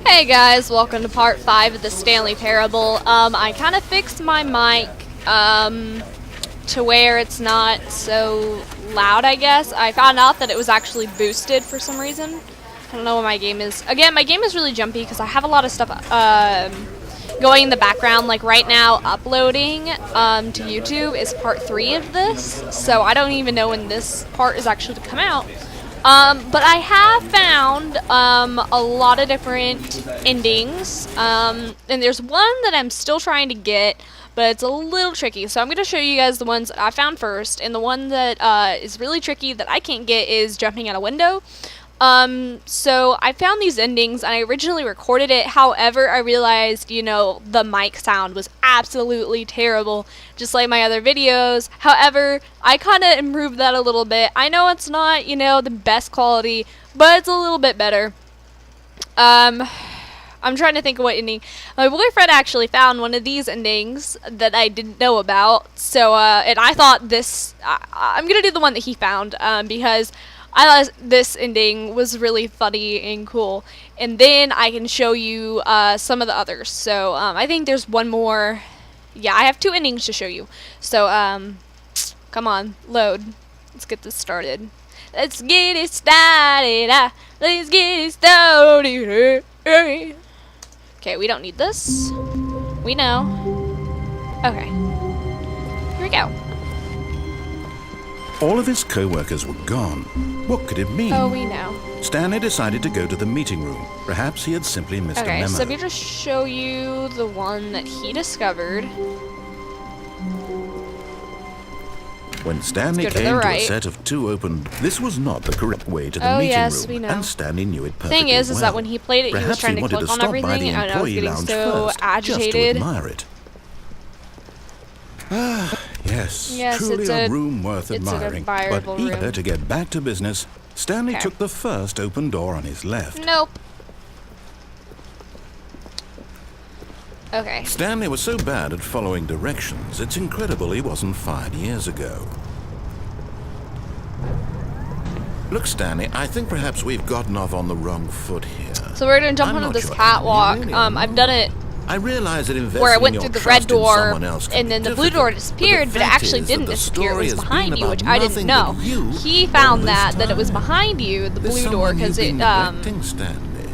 Hey guys, welcome to part 5 of the Stanley Parable. I kind of fixed my mic to where it's not so loud, I guess. I found out that it was actually boosted for some reason. I don't know what my game is. Again, my game is really jumpy because I have a lot of stuff going in the background. Like right now, uploading to YouTube is part 3 of this, so I don't even know when this part is actually to come out. But I have found a lot of different endings, and there's one that I'm still trying to get, but it's a little tricky. So I'm going to show you guys the ones that I found first, and the one that is really tricky that I can't get is jumping out a window. So I found these endings, and I originally recorded it. However, I realized, you know, the mic sound was absolutely terrible, just like my other videos. However, I kind of improved that a little bit. I know it's not, you know, the best quality, but it's a little bit better. I'm trying to think of what ending. My boyfriend actually found one of these endings that I didn't know about. So, and I thought this, I'm gonna do the one that he found, because I thought this ending was really funny and cool. And then I can show you some of the others. So I think there's one more. Yeah, I have 2 endings to show you. So come on, load. Let's get this started. Let's get it started. Let's get it started. Okay, we don't need this. We know. Okay. Here we go. All of his co-workers were gone. What could it mean? Oh, we know. Stanley decided to go to the meeting room. Perhaps he had simply missed a memo. Okay, so let me just show you the one that he discovered. When Stanley came to a set of 2 open, this was not the correct way to the meeting room, we know. and Stanley knew it perfectly Thing is well. that when he played it, he was trying to click on everything, and I was getting so agitated. Just to admire it. Ah, yes, truly a room worth admiring. But eager to get back to business, Stanley took the first open door on his left. Nope. Okay. Stanley was so bad at following directions, it's incredible he wasn't fired years ago. Look, Stanley, I think perhaps we've gotten off on the wrong foot here. So we're gonna jump onto this catwalk. I've done it. I realize that where I went through the red door, and then the blue door disappeared, but it actually didn't disappear. It was behind you, which I didn't know. He found that it was behind you, the blue door, because it Stanley,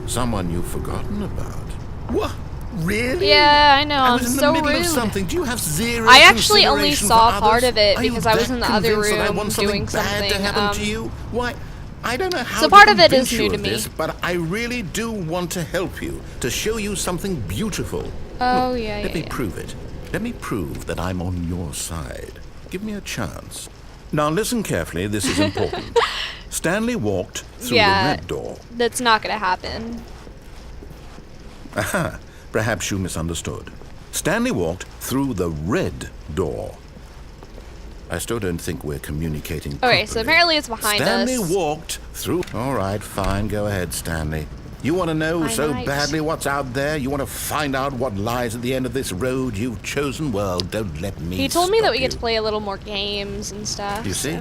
someone you've forgotten about. What? Really? Yeah, I know. I'm so rude. Do you have zero I actually only saw part of it because I was in the other room doing something. To you? Why? I don't know how so part of it is new to me. But I really do want to help you, to show you something beautiful. Oh, Look, yeah, Let me prove it. Let me prove that I'm on your side. Give me a chance. Now listen carefully, this is important. Stanley walked through the red door. That's not going to happen. Aha, perhaps you misunderstood. Stanley walked through the red door. I still don't think we're communicating properly. Okay, so apparently it's behind us. Stanley walked through... All right, fine, go ahead, Stanley. You want to know badly what's out there? You want to find out what lies at the end of this road you've chosen? Well, don't let me He told me that we get to play a little more games and stuff. You see?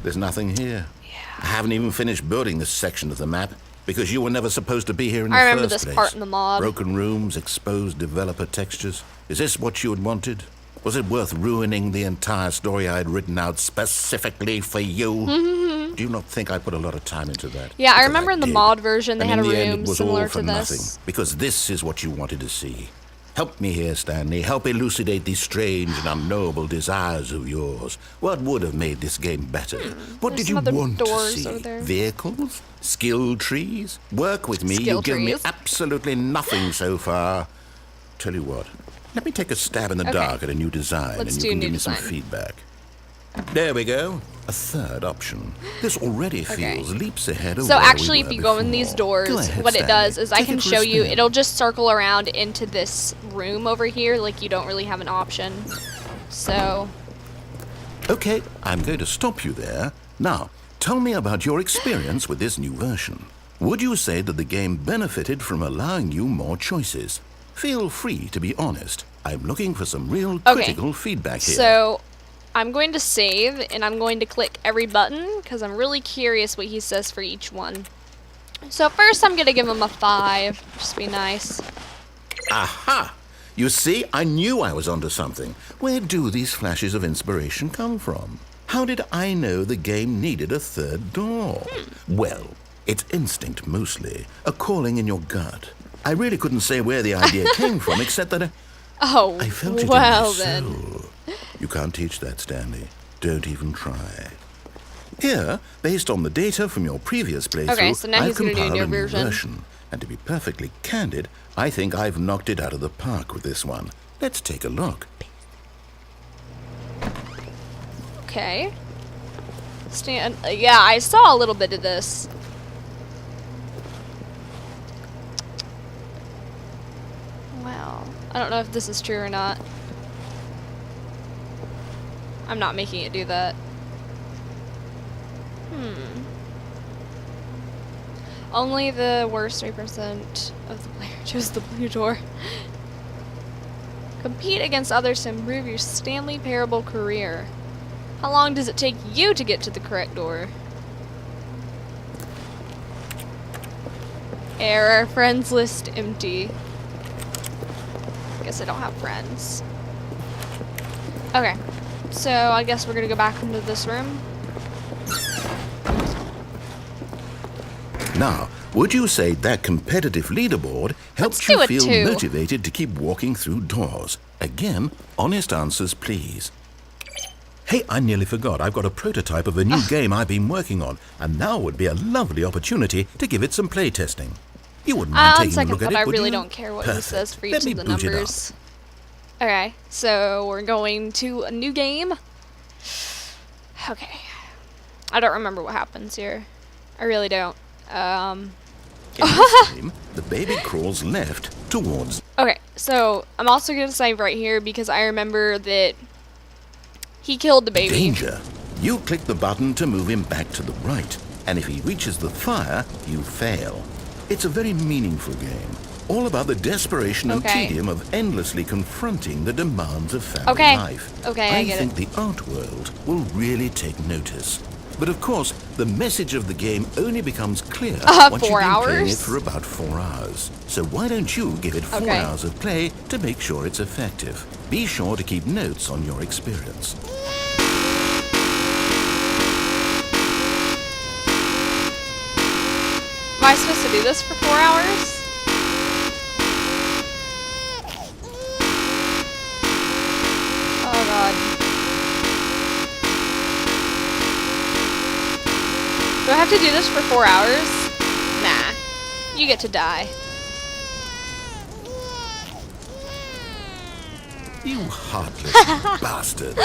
There's nothing here. Yeah. I haven't even finished building this section of the map because you were never supposed to be here in the first place. I remember this part in the mod. Broken rooms, exposed developer textures. Is this what you had wanted? Was it worth ruining the entire story I had written out specifically for you? Do you not think I put a lot of time into that? Yeah, I remember in the mod version they had a room similar to this. Nothing, because this is what you wanted to see. Help me here, Stanley. Help elucidate these strange and unknowable desires of yours. What would have made this game better? What did you want to see? Vehicles? Skill trees? Work with me. You've given me absolutely nothing so far. Tell you what. Let me take a stab in the dark at a new design, and you can give me some feedback. There we go. A third option. This already feels leaps ahead of So actually, if you go in these doors, what it does is I can show you, it'll just circle around into this room over here, like you don't really have an option. So... Okay, I'm going to stop you there. Now, tell me about your experience with this new version. Would you say that the game benefited from allowing you more choices? Feel free to be honest. I'm looking for some real critical feedback here. So, I'm going to save, and I'm going to click every button, because I'm really curious what he says for each one. So first I'm gonna give him a 5. Just be nice. Aha! You see, I knew I was onto something. Where do these flashes of inspiration come from? How did I know the game needed a third door? Well, it's instinct mostly, a calling in your gut. I really couldn't say where the idea came from, except that I felt it in my soul. You can't teach that, Stanley. Don't even try. Here, based on the data from your previous playthrough, so now I've he's gonna do a compiled new a new version. version. And to be perfectly candid, I think I've knocked it out of the park with this one. Let's take a look. Okay. Yeah, I saw a little bit of this. Wow. I don't know if this is true or not. I'm not making it do that. Only the worst 3% of the player chose the blue door. Compete against others to improve your Stanley Parable career. How long does it take you to get to the correct door? Error, friends list empty. Guess I don't have friends. Okay, so I guess we're gonna go back into this room. Now, would you say that competitive leaderboard helps you feel motivated to keep walking through doors? Again, honest answers, please. Hey, I nearly forgot. I've got a prototype of a new game I've been working on, and now would be a lovely opportunity to give it some play testing. You wouldn't mind taking a look at it, would you? I really don't care what he says for each of the numbers. Okay, so we're going to a new game. Okay. I don't remember what happens here. I really don't. In this game, the baby crawls left towards... Okay, so I'm also going to save right here because I remember that he killed the baby. Danger. You click the button to move him back to the right, and if he reaches the fire, you fail. It's a very meaningful game, all about the desperation and tedium of endlessly confronting the demands of family life. Okay, I get it. I think the art world will really take notice. But of course, the message of the game only becomes clear once you've been playing it for about 4 hours. So why don't you give it 4 hours of play to make sure it's effective? Be sure to keep notes on your experience. Am I supposed to do this for 4 hours? Oh god. Do I have to do this for 4 hours? Nah. You get to die. You heartless bastard.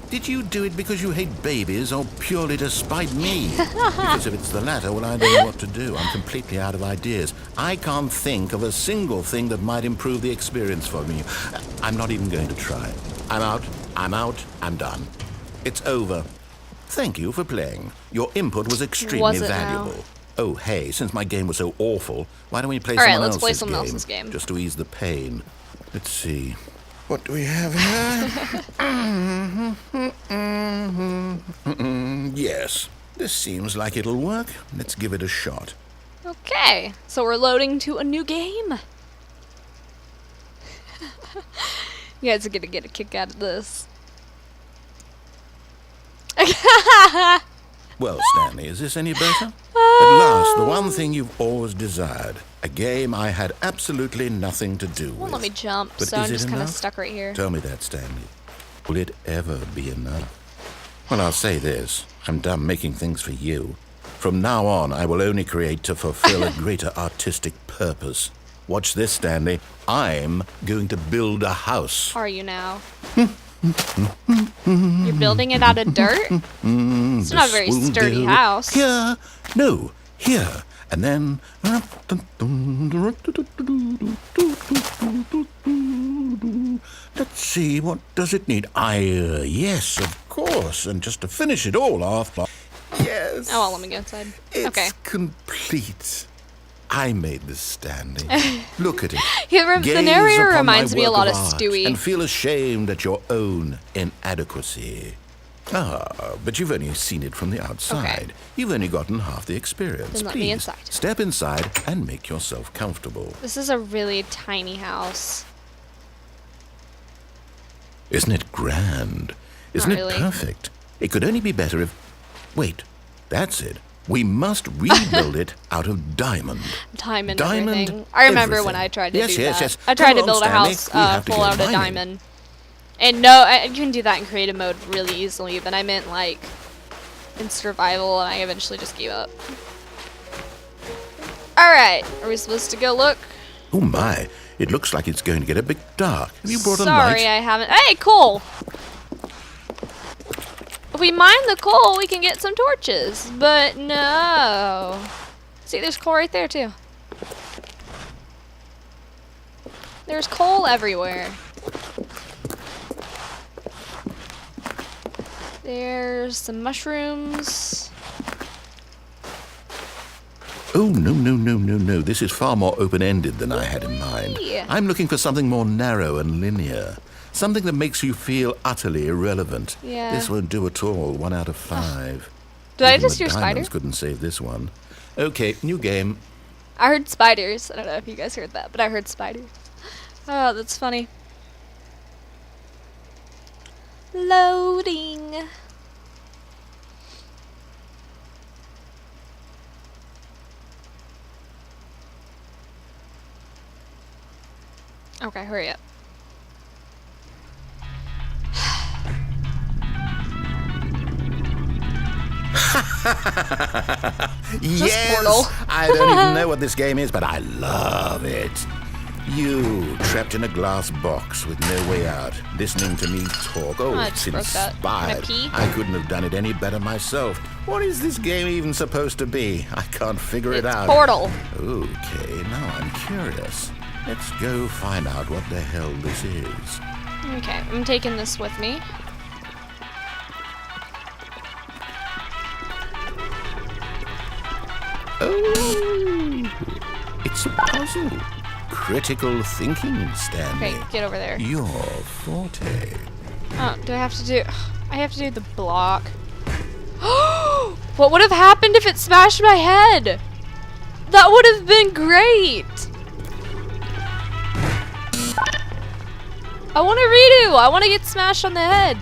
Did you do it because you hate babies or purely to spite me? Because if it's the latter, well, I don't know what to do. I'm completely out of ideas. I can't think of a single thing that might improve the experience for me. I'm not even going to try. I'm out. I'm done. It's over. Thank you for playing. Your input was extremely valuable. Oh, hey, since my game was so awful, why don't we play someone else's game? Just to ease the pain. Let's see. What do we have here? Yes, this seems like it'll work. Let's give it a shot. Okay, so we're loading to a new game. You guys are gonna get a kick out of this. Well, Stanley, is this any better? At last, the one thing you've always desired. A game I had absolutely nothing to do with. Won't let me jump, but so I'm just kind of stuck right here. Tell me that, Stanley. Will it ever be enough? Well, I'll say this. I'm done making things for you. From now on, I will only create to fulfill a greater artistic purpose. Watch this, Stanley. I'm going to build a house. Are you now? You're building it out of dirt? It's not a very sturdy house. Here. No, here. And then... Let's see, what does it need? Yes, of course. And just to finish it all off... Yes. Oh, well, let me go inside. It's complete. I made this, Stanley. Look at it. The narrator reminds me a lot of Stewie. And feel ashamed at your own inadequacy. Ah, but you've only seen it from the outside. Okay. You've only gotten half the experience. Then let me Please, inside. step inside and make yourself comfortable. This is a really tiny house. Isn't it grand? Isn't Not it really. perfect? It could only be better if... Wait, that's it. We must rebuild it out of diamond. Diamond Diamond everything. I remember when everything. I tried to Yes, do yes, that. yes. I tried to Come build a along, house Stanley. We have to full go out of mining. diamond. And no, you can do that in creative mode really easily, but I meant like in survival, and I eventually just gave up. Alright, are we supposed to go look? Oh my, it looks like it's going to get a bit dark. Have you brought a Sorry, light? I haven't. Hey, coal! If we mine the coal, we can get some torches. But no. See, there's coal right there, too. There's coal everywhere. There's some mushrooms. Oh, no, no, no, no, no. This is far more open-ended than I had in mind. Whee! I'm looking for something more narrow and linear. Something that makes you feel utterly irrelevant. Yeah. This won't do at all. 1 out of 5. Did I Even just the hear spider? diamonds couldn't save this one. Okay, new game. I heard spiders. I don't know if you guys heard that, but I heard spiders. Oh, that's funny. Loading. Okay, hurry up. Yes! Portal. I don't even know what this game is, but I love it. You, trapped in a glass box with no way out, listening to me talk. Oh, I it's just broke that. Can I inspired. pee? I couldn't have done it any better myself. What is this game even supposed to be? I can't figure it It's out. Portal. Okay, now I'm curious. Let's go find out what the hell this is. Okay, I'm taking this with me. Oh, it's a puzzle. Critical thinking, Stanley. Okay, get over there. Your forte. Oh, do I have to do... I have to do the block. What would have happened if it smashed my head? That would have been great. I want to redo. I want to get smashed on the head.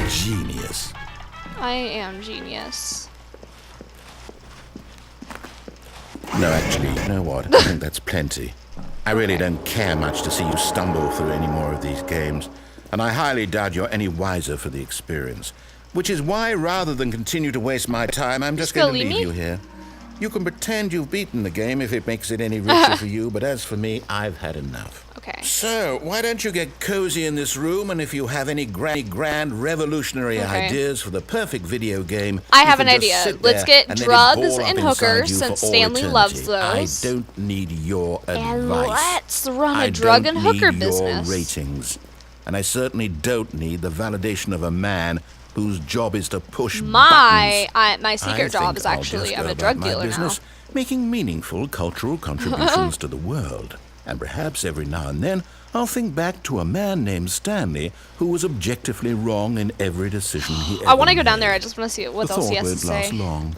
Genius. I am genius. No, actually, you know what? I think that's plenty. I really don't care much to see you stumble through any more of these games, and I highly doubt you're any wiser for the experience. Which is why, rather than continue to waste my time, I'm just going to leave you here. You can pretend you've beaten the game if it makes it any richer for you, but as for me, I've had enough. Okay. So, why don't you get cozy in this room, and if you have any grand revolutionary Okay. ideas for the perfect video game, I you have can an just idea. sit Let's there get and let it drugs ball and up inside hookers, you since for all Stanley loves eternity. those. I don't need your And advice. let's run I a drug don't and hooker need business. your ratings. And I certainly don't need the validation of a man whose job is to push My buttons. secret I job think is I'll actually just I'm go a about drug my dealer business, making meaningful cultural contributions to the world. And perhaps every now and then I'll think back to a man named Stanley who was objectively wrong in every decision he ever I want to go down made. there. I just want to see what The else he thought has to won't last say. long.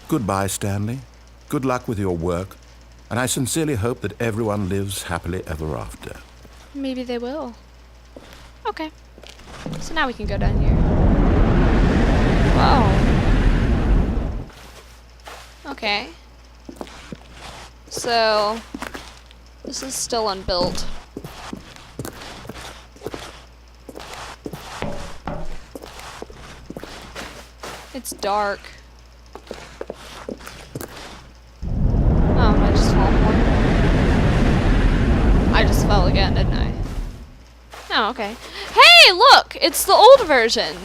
Goodbye, Stanley. Good luck with your work, and I sincerely hope that everyone lives happily ever after. Maybe they will. Okay. So now we can go down here. Whoa. Okay. So, this is still unbuilt. It's dark. Oh, I just fell more. I just fell again, didn't I? Oh, okay. Hey, look! It's the old version!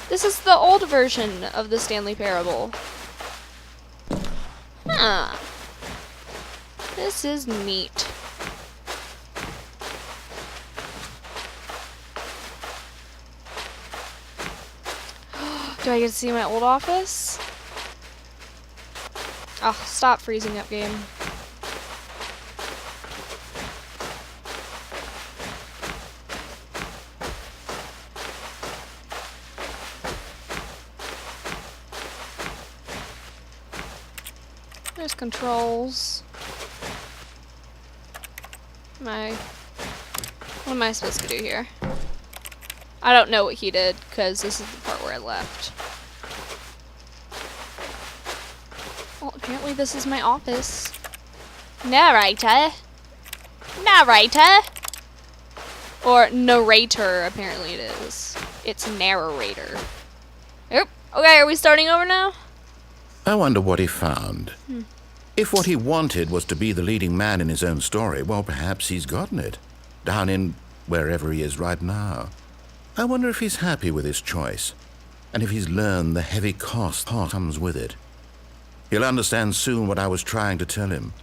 This is the old version of the Stanley Parable. Huh. This is neat. Do I get to see my old office? Oh, stop freezing up, game. controls. What am I supposed to do here? I don't know what he did, because this is the part where I left. Well, apparently this is my office. Narrator. Narrator. Or narrator, apparently it is. It's narrator. Yep. Okay, are we starting over now? I wonder what he found. If what he wanted was to be the leading man in his own story, well, perhaps he's gotten it. Down in wherever he is right now. I wonder if he's happy with his choice, and if he's learned the heavy cost comes with it. He'll understand soon what I was trying to tell him.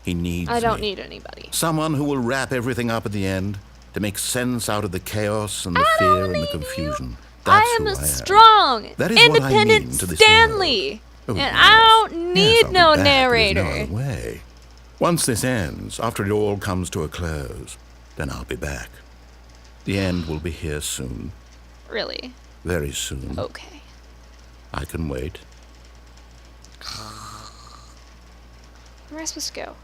He needs I don't me. need anybody. Someone who will wrap everything up at the end, to make sense out of the chaos and the fear and the confusion. That's I am who a I am. strong, That is what I independent mean to this Stanley. world. Oh, And yes. I don't need Yes, I'll no be back. There's narrator. no other way. Once this ends, after it all comes to a close, then I'll be back. The end will be here soon. Really? Very soon. Okay. I can wait. Where am I supposed to go?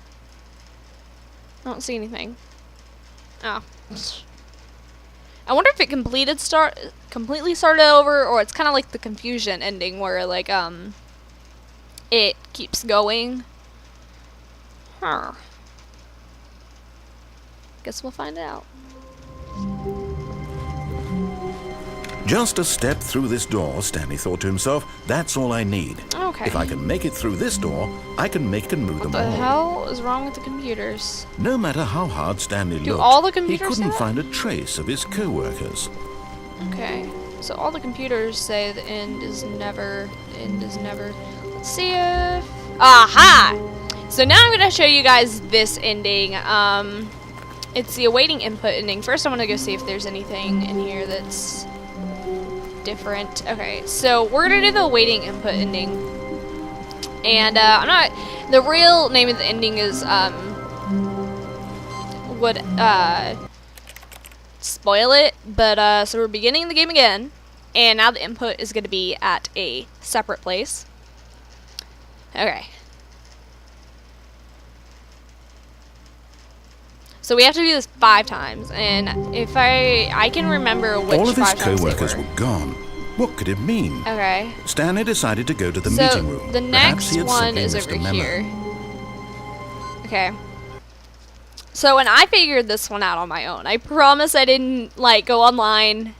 I don't see anything. Oh. I wonder if it completely started over, or it's kind of like the confusion ending where like it keeps going. Huh. Guess we'll find out. Just a step through this door, Stanley thought to himself. That's all I need. Okay. If I can make it through this door, I can make and move What them the all. hell is wrong with the computers? No matter how hard Stanley Do looked, all the he computers couldn't say that? find a trace of his co-workers. Okay. So all the computers say the end is never. Let's see if. Aha! So now I'm gonna show you guys this ending. It's the awaiting input ending. First, I want to go see if there's anything in here that's different. Okay, so we're gonna do the awaiting input ending, and I'm not. The real name of the ending is would spoil it, but so we're beginning the game again, and now the input is gonna be at a separate place. Okay. So we have to do this 5 times, and if I can remember which All of his 5 times they co-workers were gone. What could it mean? Okay. Stanley decided to go to the So meeting room. the Perhaps he next had one simply is missed over a memo. here. Okay. So when I figured this one out on my own, I promise I didn't like go online.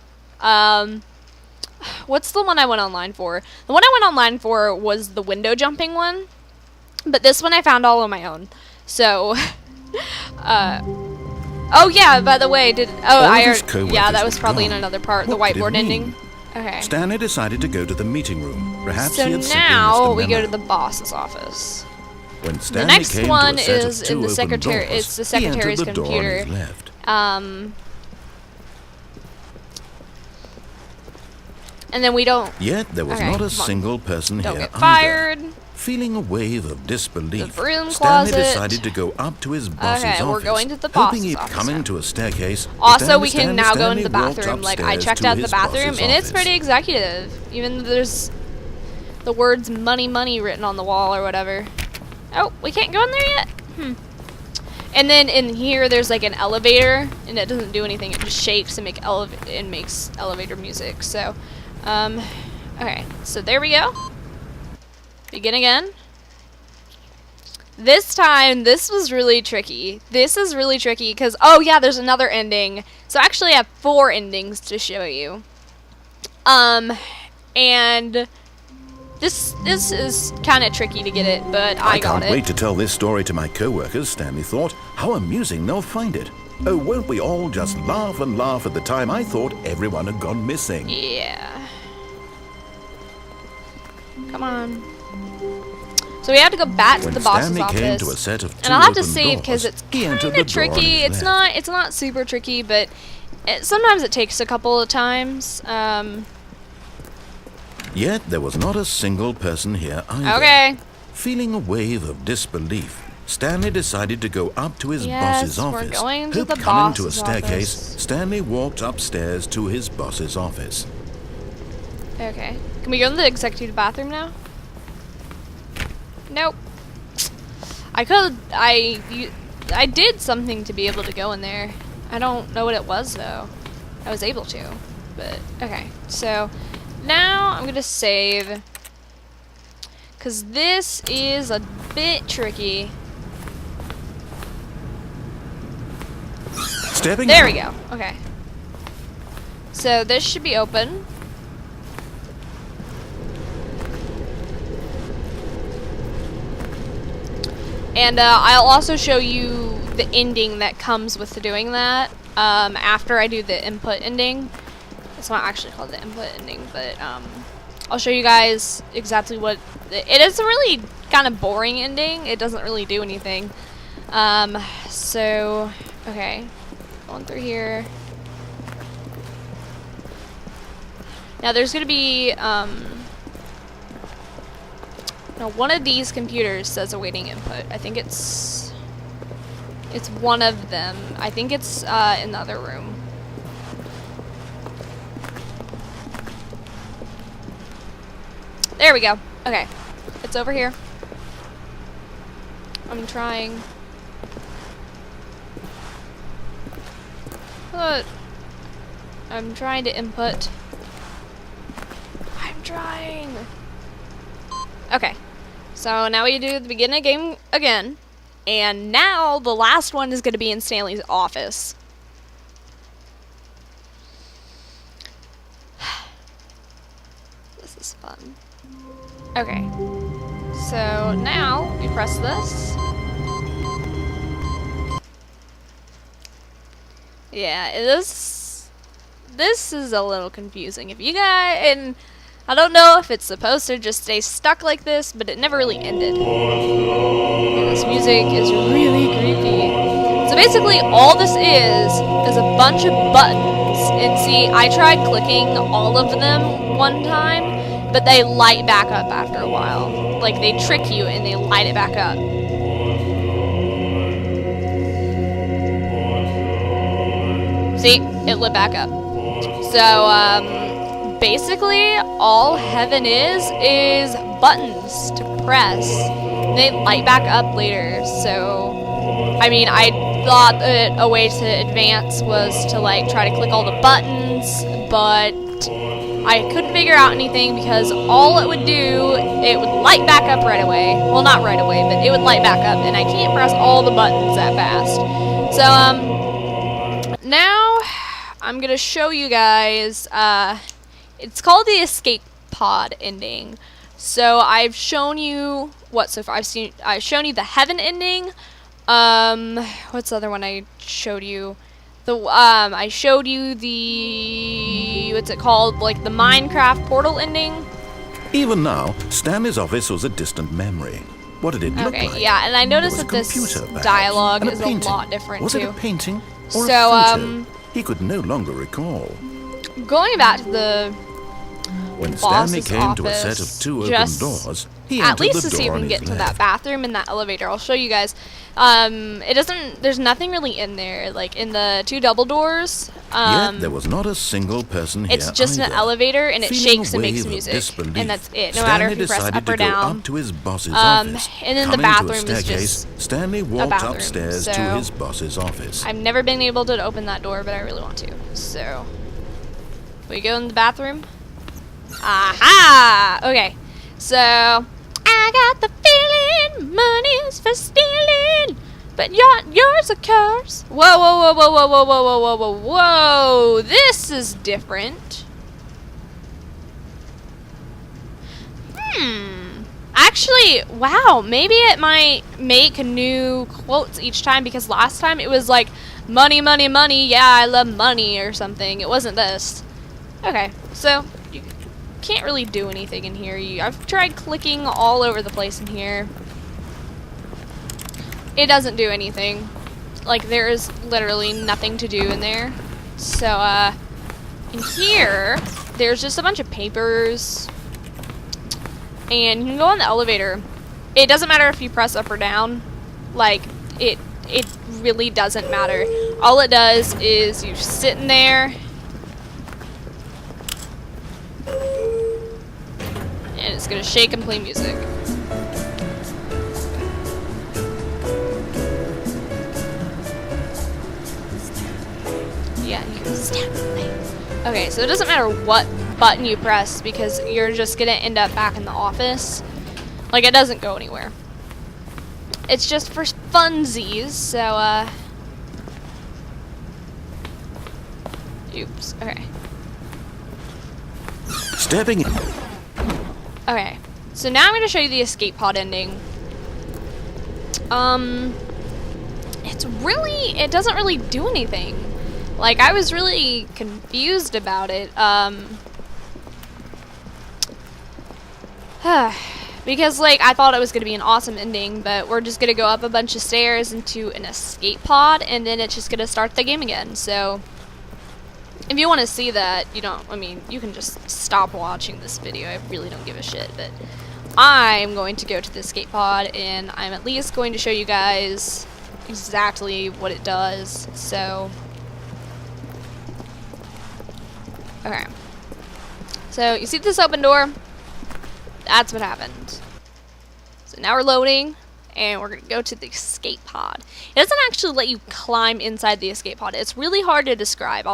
What's the one I went online for? The one I went online for was the window jumping one, but this one I found all on my own. So. Oh yeah, by the way, yeah, that was probably in another part, the What did it whiteboard mean? ending. Okay. Stanley decided to go to the meeting room. Perhaps So he had simply now missed a we go to memo. the boss's office. When The Stanley next came one to a set is of in 2 the open secretary. doors, It's the he entered secretary's the door on computer. his left. And then we don't. Yet there was Okay, not a come on. single person Don't here get either. fired. Feeling a wave of disbelief, The broom Stanley closet. decided to go up to his boss's Okay, office. we're going to the Hoping boss's he'd office coming now. to a staircase. Also, Stanley, we can Stanley, now go into the Stanley walked bathroom. Like, I upstairs checked to out the his bathroom, boss's and it's office. pretty executive. Even though there's the words money, money written on the wall or whatever. Oh, we can't go in there yet? And then in here, there's like an elevator, and it doesn't do anything. It just shakes and makes elevator music. So, okay. So there we go. Begin again. This time, this was really tricky. This is really tricky because, oh yeah, there's another ending. So actually I have 4 endings to show you. And this is kind of tricky to get it, but I got can't it. wait to tell this story to my co-workers, Stanley thought. How amusing they'll find it. Oh, won't we all just laugh and laugh at the time I thought everyone had gone missing. Yeah. Come on. So we have to go back to When the boss's Stanley office. came to a set of 2 And I'll have to open save because doors, it's he kind entered of the door on tricky. his It's left. not super tricky, but sometimes it takes a couple of times. Yet there was not a single person here either. Okay. Feeling a wave of disbelief, Stanley decided to go up to his Yes, boss's we're office. going to Hope the coming to a boss's staircase, office. Stanley walked upstairs to his boss's office. Okay. Can we go in the executive bathroom now? Nope. I did something to be able to go in there. I don't know what it was though. I was able to, but okay. So now I'm gonna save, cause this is a bit tricky. There we go. Okay. So this should be open. And I'll also show you the ending that comes with doing that after I do the input ending. It's not actually called the input ending, but I'll show you guys exactly what it is. A really kind of boring ending. It doesn't really do anything. So okay, going through here. Now there's gonna be now one of these computers says awaiting input. I think it's one of them. I think it's in the other room. There we go. Okay, it's over here. I'm trying. I'm trying to input. I'm trying. Okay, so now we do the beginning of the game again, and now the last one is going to be in Stanley's office. This is fun. Okay, so now we press this. Yeah, this is a little confusing. If you guys, and I don't know if it's supposed to just stay stuck like this, but it never really ended. And this music is really creepy. So basically all this is a bunch of buttons. And see, I tried clicking all of them one time, but they light back up after a while. Like, they trick you and they light it back up. See, it lit back up. So, basically, all heaven is buttons to press. They light back up later, so, I mean, I thought that a way to advance was to, like, try to click all the buttons, but I couldn't figure out anything because all it would do, it would light back up right away. Well, not right away, but it would light back up, and I can't press all the buttons that fast. So, now I'm gonna show you guys, it's called the escape pod ending. So I've shown you what so far. I've shown you the heaven ending. What's the other one I showed you? I showed you the, what's it called? Like the Minecraft portal ending. Even now, Stanley's office was a distant memory. What did it look like? Okay, yeah, and I noticed that this dialogue is a lot different too. Was it a painting or so, a photo? He could no longer recall. Going back to the when Stanley came to a set of two open doors, he at entered least the to see if door we can on get his to that left. bathroom and that elevator. I'll show you guys. It doesn't. There's nothing really in there. Like in the two double doors. Yet there was not a single person here. It's just either. an elevator, and it Feeling shakes a and makes wave of music, disbelief, and that's it. No Stanley matter if you press decided up or to go down. up to his boss's office. And then the Coming to a bathroom is staircase, just Stanley walked bathroom, upstairs so to his boss's office. I've never been able to open that door, but I really want to. So we go in the bathroom. Aha! Okay, so I got the feeling money's for stealing, but yours a curse. Whoa, whoa, whoa, whoa, whoa, whoa, whoa, whoa, whoa, whoa, whoa! This is different. Actually, wow, maybe it might make new quotes each time, because last time it was like, money, money, money, yeah, I love money, or something. It wasn't this. Okay, so you can't really do anything in here. I've tried clicking all over the place in here. It doesn't do anything. Like, there is literally nothing to do in there. So, in here, there's just a bunch of papers. And you can go on the elevator. It doesn't matter if you press up or down. Like, it really doesn't matter. All it does is you sit in there. And it's gonna shake and play music. Okay, so it doesn't matter what button you press because you're just gonna end up back in the office. Like, it doesn't go anywhere. It's just for funsies, so, oops, okay. Stepping in. Okay, so now I'm gonna show you the escape pod ending. It doesn't really do anything. Like, I was really confused about it, because, like, I thought it was gonna be an awesome ending, but we're just gonna go up a bunch of stairs into an escape pod, and then it's just gonna start the game again, so if you want to see that, you can just stop watching this video. I really don't give a shit, but I'm going to go to the escape pod, and I'm at least going to show you guys exactly what it does, so... Okay. So, you see this open door? That's what happened. So now we're loading, and we're going to go to the escape pod. It doesn't actually let you climb inside the escape pod. It's really hard to describe.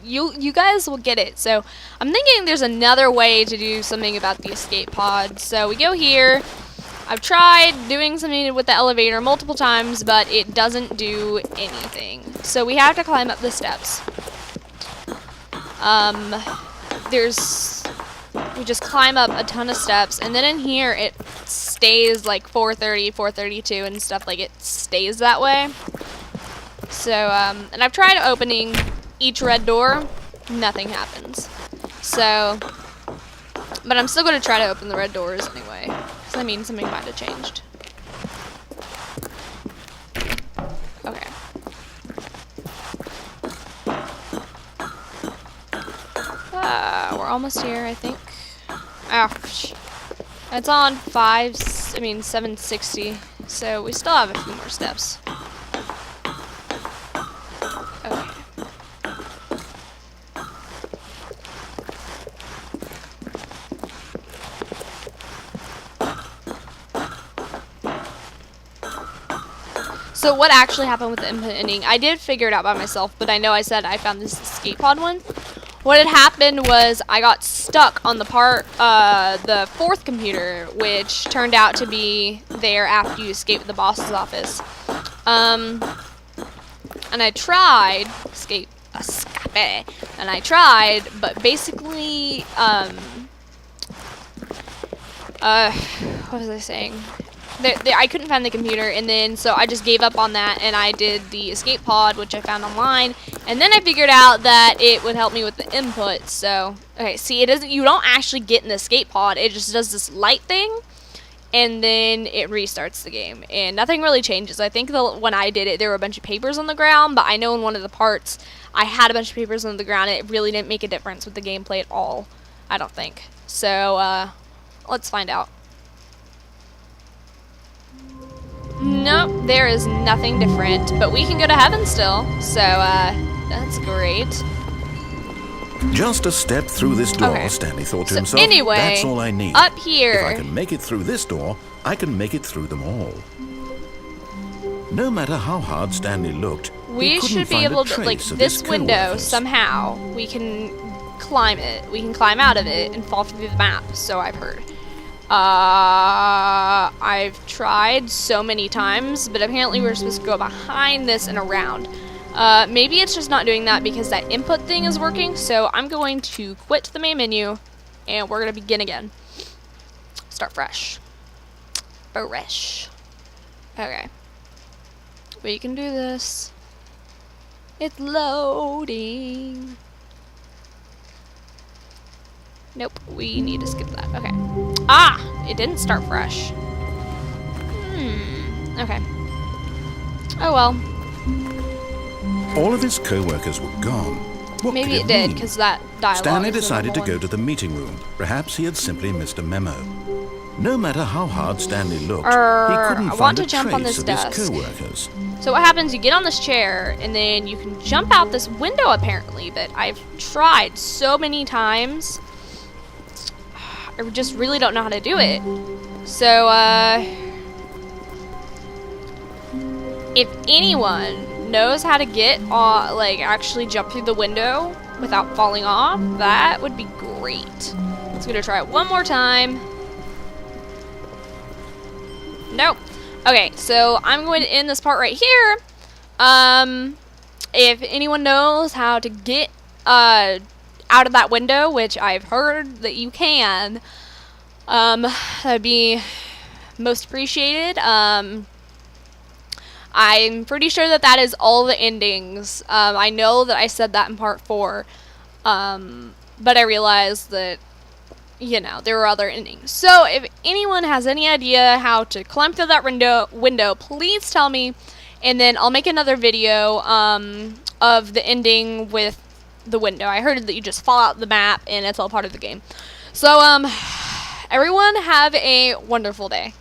You guys will get it. So I'm thinking there's another way to do something about the escape pod. So we go here. I've tried doing something with the elevator multiple times, but it doesn't do anything. So we have to climb up the steps. We just climb up a ton of steps, and then in here it stays like 430, 432 and stuff, like it stays that way. So, and I've tried opening each red door, nothing happens. So, but I'm still going to try to open the red doors anyway, because I mean something might have changed. Okay. We're almost here, I think. Ouch. It's on 760, so we still have a few more steps. Okay. So what actually happened with the input ending, I did figure it out by myself, but I know I said I found this escape pod one. What had happened was I got stuck on the the fourth computer, which turned out to be there after you escaped the boss's office. And I tried, escape, and I tried, but basically, what was I saying? I couldn't find the computer, and then so I just gave up on that, and I did the escape pod, which I found online, and then I figured out that it would help me with the input. So, okay, see, you don't actually get an escape pod, it just does this light thing, and then it restarts the game, and nothing really changes. I think when I did it, there were a bunch of papers on the ground, but I know in one of the parts, I had a bunch of papers on the ground, and it really didn't make a difference with the gameplay at all, I don't think. So, let's find out. Nope, there is nothing different, but we can go to heaven still, so, that's great. Just a step through this door, Okay. Stanley thought to So himself. anyway, That's all I need. up here... If I can make it through this door, I can make it through them all. No matter how hard Stanley looked, we he couldn't should be find able a to, trace like, of this his window, co-workers. somehow, we can climb it. We can climb out of it and fall through the map, so I've heard. I've tried so many times, but apparently we're supposed to go behind this and around. Maybe it's just not doing that because that input thing is working, so I'm going to quit the main menu, and we're going to begin again. Start fresh. Fresh. Okay. We can do this. It's loading. Nope, we need to skip that. Okay. Ah! It didn't start fresh. Okay. Oh well. All of his co-workers were gone. What Maybe could it did, mean? because that dialogue Stanley is the decided to normal go to the meeting room. Perhaps he had simply missed a memo. No matter how hard Stanley looked, he couldn't I find want a to jump on trace this of his desk. co-workers. one. So what happens, you get on this chair, and then you can jump out this window, apparently, but I've tried so many times. I just really don't know how to do it. So, if anyone knows how to get, like, actually jump through the window, without falling off, that would be great. Let's gonna try it one more time. Nope. Okay, so I'm going to end this part right here. If anyone knows how to get out of that window, which I've heard that you can, that'd be most appreciated. I'm pretty sure that that is all the endings. I know that I said that in part 4, but I realized that, you know, there were other endings. So if anyone has any idea how to climb through that window, please tell me, and then I'll make another video of the ending with the window. I heard that you just fall out the map and it's all part of the game. So everyone have a wonderful day.